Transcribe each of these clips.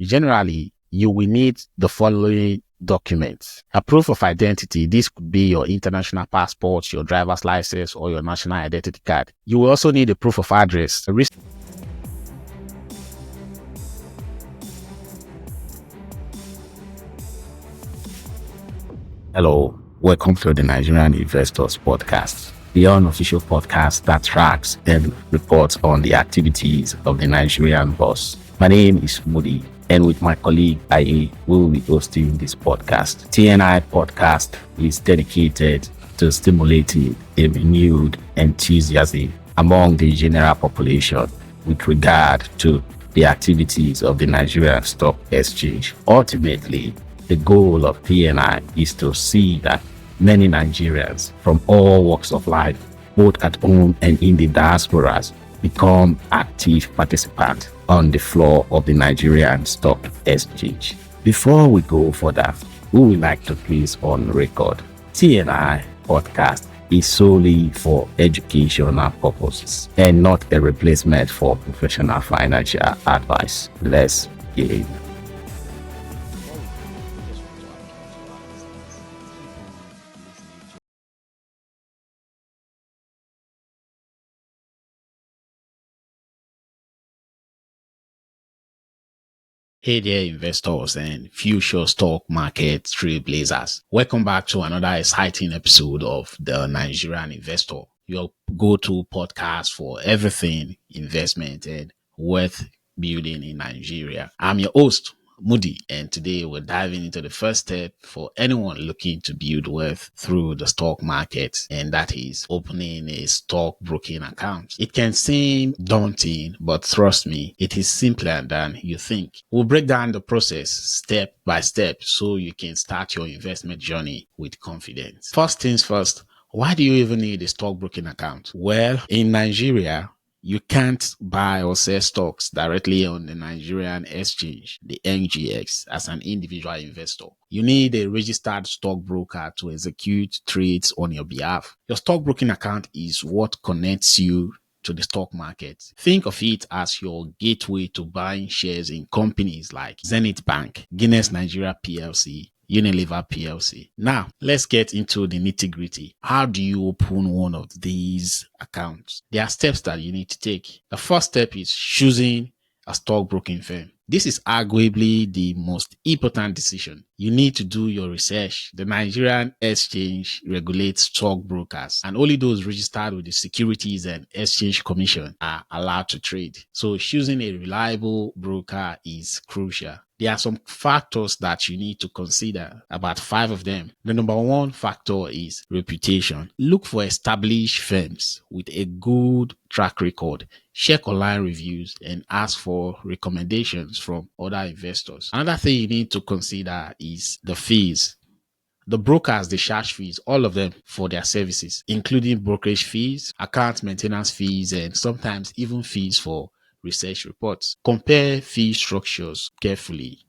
Generally, you will need the following documents. A proof of identity. This could be your international passport, your driver's license, or your national identity card. You will also need a proof of address. Hello, welcome to the Nigerian Investors podcast, the unofficial podcast that tracks and reports on the activities of the Nigerian boss. My name is Mudi, and with my colleague IE, we will be hosting this podcast. TNI podcast is dedicated to stimulating a renewed enthusiasm among the general population with regard to the activities of the Nigerian Stock Exchange. Ultimately, the goal of TNI is to see that many Nigerians from all walks of life, both at home and in the diasporas, become active participants on the floor of the Nigerian Stock Exchange. Before we go further, we would like to place on record, TNI podcast is solely for educational purposes and not a replacement for professional financial advice. Let's begin. Hey there, investors and future stock market trailblazers. Welcome back to another exciting episode of the Nigerian Investor, your go-to podcast for everything investment and wealth building in Nigeria. I'm your host, Mudi, and today we're diving into the first step for anyone looking to build wealth through the stock market, and that is opening a stockbroking account. It can seem daunting, but trust me, it is simpler than you think. We'll break down the process step by step so you can start your investment journey with confidence. First things first, why do you even need a stockbroking account? Well, in Nigeria, you can't buy or sell stocks directly on the Nigerian exchange, the NGX, as an individual investor. You need a registered stockbroker to execute trades on your behalf. Your stockbroking account is what connects you to the stock market. Think of it as your gateway to buying shares in companies like Zenith Bank, Guinness Nigeria PLC, Unilever PLC. Now, let's get into the nitty-gritty. How do you open one of these accounts? There are steps that you need to take. The first step is choosing a stockbroking firm. This is arguably the most important decision. You need to do your research. The Nigerian Exchange regulates stockbrokers, and only those registered with the Securities and Exchange Commission are allowed to trade. So choosing a reliable broker is crucial. There are some factors that you need to consider, about 5 of them. The number one factor is reputation. Look for established firms with a good track record. Check online reviews and ask for recommendations from other investors. Another thing you need to consider is the fees. The brokers, they charge fees, all of them, for their services, including brokerage fees, account maintenance fees, and sometimes even fees for research reports. Compare fee structures carefully.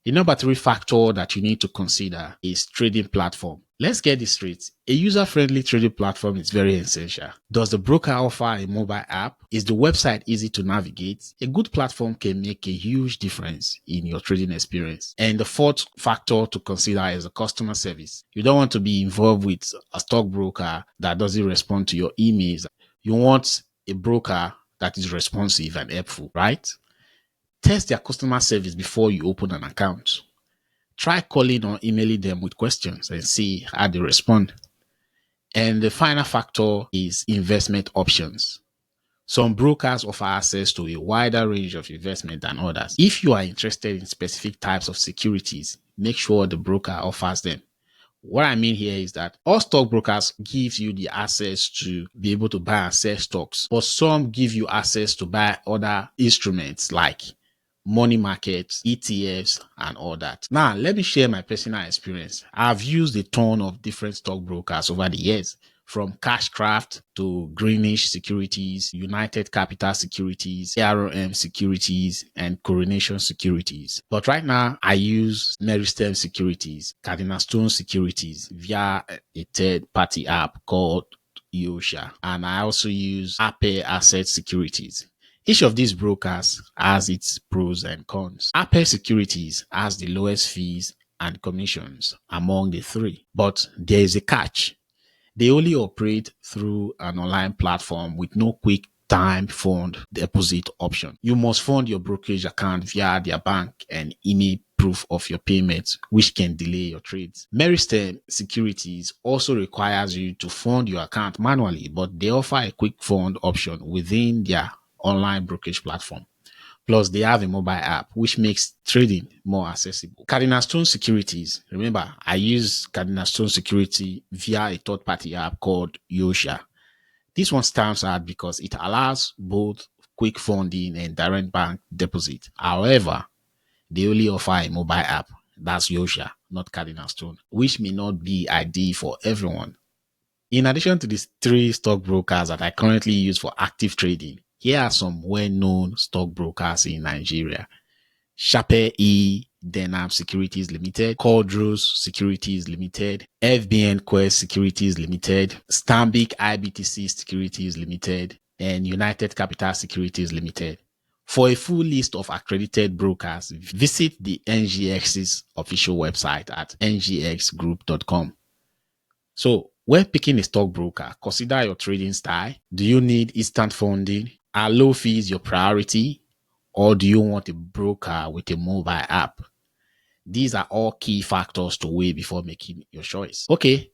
The number 3 factor that you need to consider is trading platform. Let's get this straight. A user-friendly trading platform is very essential. Does the broker offer a mobile app? Is the website easy to navigate? A good platform can make a huge difference in your trading experience. And the 4th factor to consider is the customer service. You don't want to be involved with a stockbroker that doesn't respond to your emails. You want a broker that is responsive and helpful, right? Test their customer service before you open an account. Try calling or emailing them with questions and see how they respond. And the final factor is investment options. Some brokers offer access to a wider range of investment than others. If you are interested in specific types of securities, make sure the broker offers them. What I mean here is that all stockbrokers give you the access to be able to buy and sell stocks, but some give you access to buy other instruments like money markets, ETFs, and all that. Now, let me share my personal experience. I've used a ton of different stockbrokers over the years, from Cashcraft to Greenish Securities, United Capital Securities, ARM Securities, and Coronation Securities. But right now, I use Meristem Securities, Cardinal Stone Securities via a third-party app called Yosha. And I also use Ape Asset Securities. Each of these brokers has its pros and cons. Apex Securities has the lowest fees and commissions among the three, but there is a catch. They only operate through an online platform with no quick time fund deposit option. You must fund your brokerage account via their bank and email proof of your payment, which can delay your trades. Meristem Securities also requires you to fund your account manually, but they offer a quick fund option within their online brokerage platform. Plus, they have a mobile app, which makes trading more accessible. Cardinal Stone Securities. Remember, I use Cardinal Stone Security via a third-party app called Yosha. This one stands out because it allows both quick funding and direct bank deposit. However, they only offer a mobile app. That's Yosha, not Cardinal Stone, which may not be ideal for everyone. In addition to these three stockbrokers that I currently use for active trading, here are some well-known stockbrokers in Nigeria. Chape E. Denham Securities Limited, Cordros Securities Limited, FBN Quest Securities Limited, Stanbic IBTC Securities Limited, and United Capital Securities Limited. For a full list of accredited brokers, visit the NGX's official website at ngxgroup.com. So, when picking a stockbroker, consider your trading style. Do you need instant funding? Are low fees your priority? Or do you want a broker with a mobile app? These are all key factors to weigh before making your choice. Okay,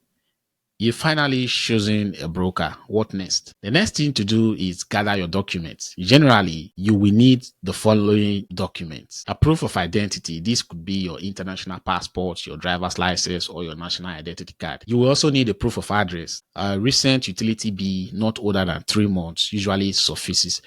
you finally choosing a broker. What next? The next thing to do is gather your documents. Generally, you will need the following documents. A proof of identity. This could be your international passport, your driver's license, or your national identity card. You will also need a proof of address. A recent utility bill not older than 3 months usually suffices.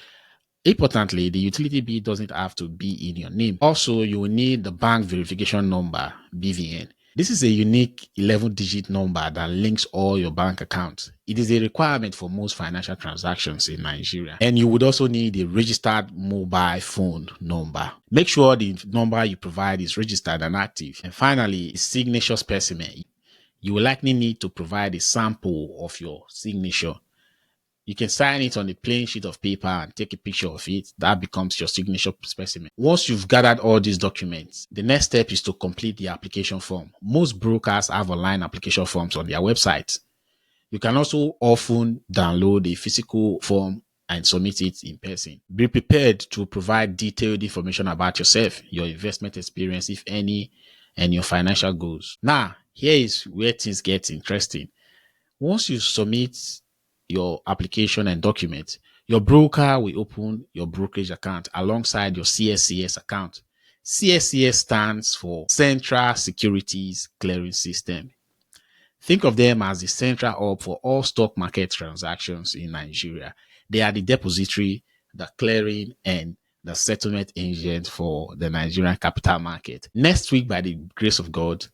Importantly, the utility bill doesn't have to be in your name. Also, you will need the bank verification number, BVN. This is a unique 11-digit number that links all your bank accounts. It is a requirement for most financial transactions in Nigeria. And you would also need a registered mobile phone number. Make sure the number you provide is registered and active. And finally, a signature specimen. You will likely need to provide a sample of your signature. You can sign it on a plain sheet of paper and take a picture of it. That becomes your signature specimen. Once you've gathered all these documents, the next step is to complete the application form. Most brokers have online application forms on their website. You can also often download a physical form and submit it in person. Be prepared to provide detailed information about yourself, your investment experience, if any, and your financial goals. Now, here is where things get interesting. Once you submit your application and documents, your broker will open your brokerage account alongside your CSCS account. CSCS stands for Central Securities Clearing System. Think of them as the central hub for all stock market transactions in Nigeria. They are the depository, the clearing, and the settlement agent for the Nigerian capital market. Next week, by the grace of God,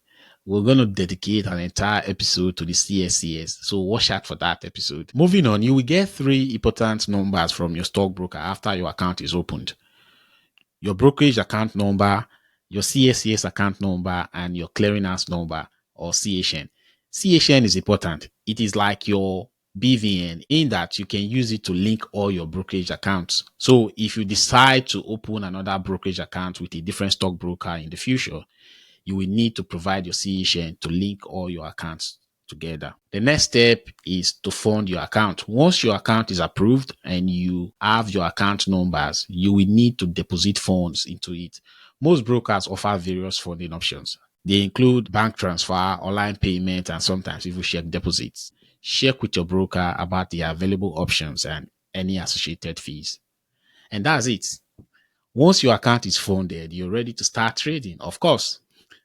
we're going to dedicate an entire episode to the CSCS. So watch out for that episode. Moving on, you will get 3 important numbers from your stockbroker after your account is opened. Your brokerage account number, your CSCS account number, and your clearinghouse number, or CHN. CHN is important. It is like your BVN in that you can use it to link all your brokerage accounts. So if you decide to open another brokerage account with a different stockbroker in the future, you will need to provide your CHN to link all your accounts together. The next step is to fund your account. Once your account is approved and you have your account numbers, you will need to deposit funds into it. Most brokers offer various funding options. They include bank transfer, online payment, and sometimes even check deposits. Check with your broker about the available options and any associated fees. And that's it. Once your account is funded, you're ready to start trading. Of course,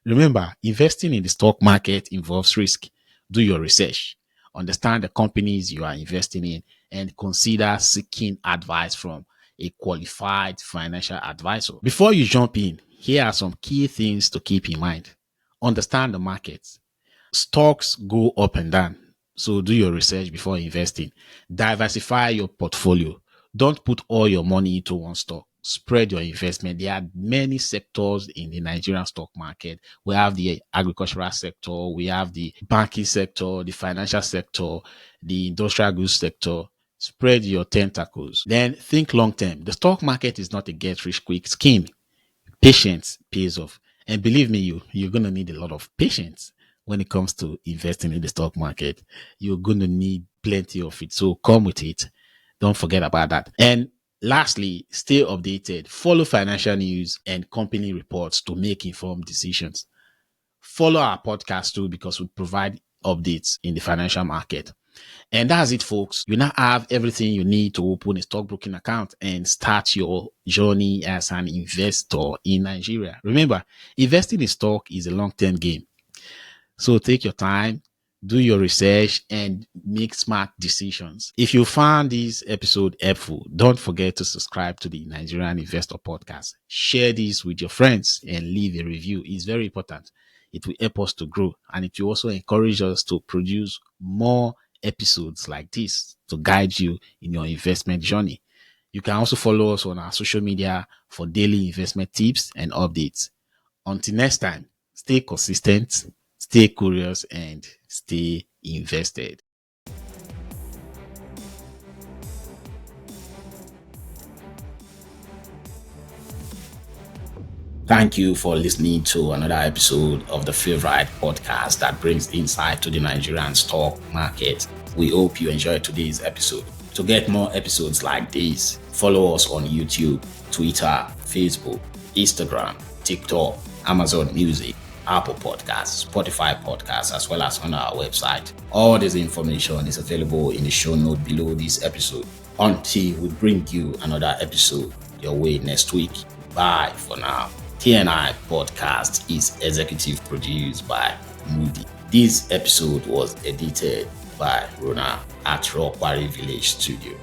remember, investing in the stock market involves risk. Do your research, understand the companies you are investing in, and consider seeking advice from a qualified financial advisor. Before you jump in, here are some key things to keep in mind. Understand the markets. Stocks go up and down, so do your research before investing. Diversify your portfolio. Don't put all your money into one stock. Spread your investment. There are many sectors in the Nigerian stock market. We have the agricultural sector, we have the banking sector, the financial sector, the industrial goods sector, Spread your tentacles. Then think long term. The stock market is not a get rich quick scheme. Patience pays off. And believe me, you're gonna need a lot of patience when it comes to investing in the stock market. You're gonna need plenty of it. So come with it. Don't forget about that. And lastly, stay updated. Follow financial news and company reports to make informed decisions. Follow our podcast too because we provide updates in the financial market. And that's it, folks. You now have everything you need to open a stockbroking account and start your journey as an investor in Nigeria. Remember, investing in stock is a long-term game. So take your time, do your research, and make smart decisions. If you found this episode helpful, don't forget to subscribe to the Nigerian Investor podcast. Share this with your friends and leave a review. It's very important. It will help us to grow, and it will also encourage us to produce more episodes like this to guide you in your investment journey. You can also follow us on our social media for daily investment tips and updates. Until next time, stay consistent, stay curious, and stay invested. Thank you for listening to another episode of the favorite podcast that brings insight to the Nigerian stock market. We hope you enjoyed today's episode. To get more episodes like this, follow us on YouTube, Twitter, Facebook, Instagram, TikTok, Amazon Music, Apple Podcasts, Spotify Podcasts, as well as on our website. All this information is available in the show note below this episode. Until we bring you another episode your way next week. Bye for now. TNI Podcast is executive produced by Mudi. This episode was edited by Rona at Rockwari Village Studio.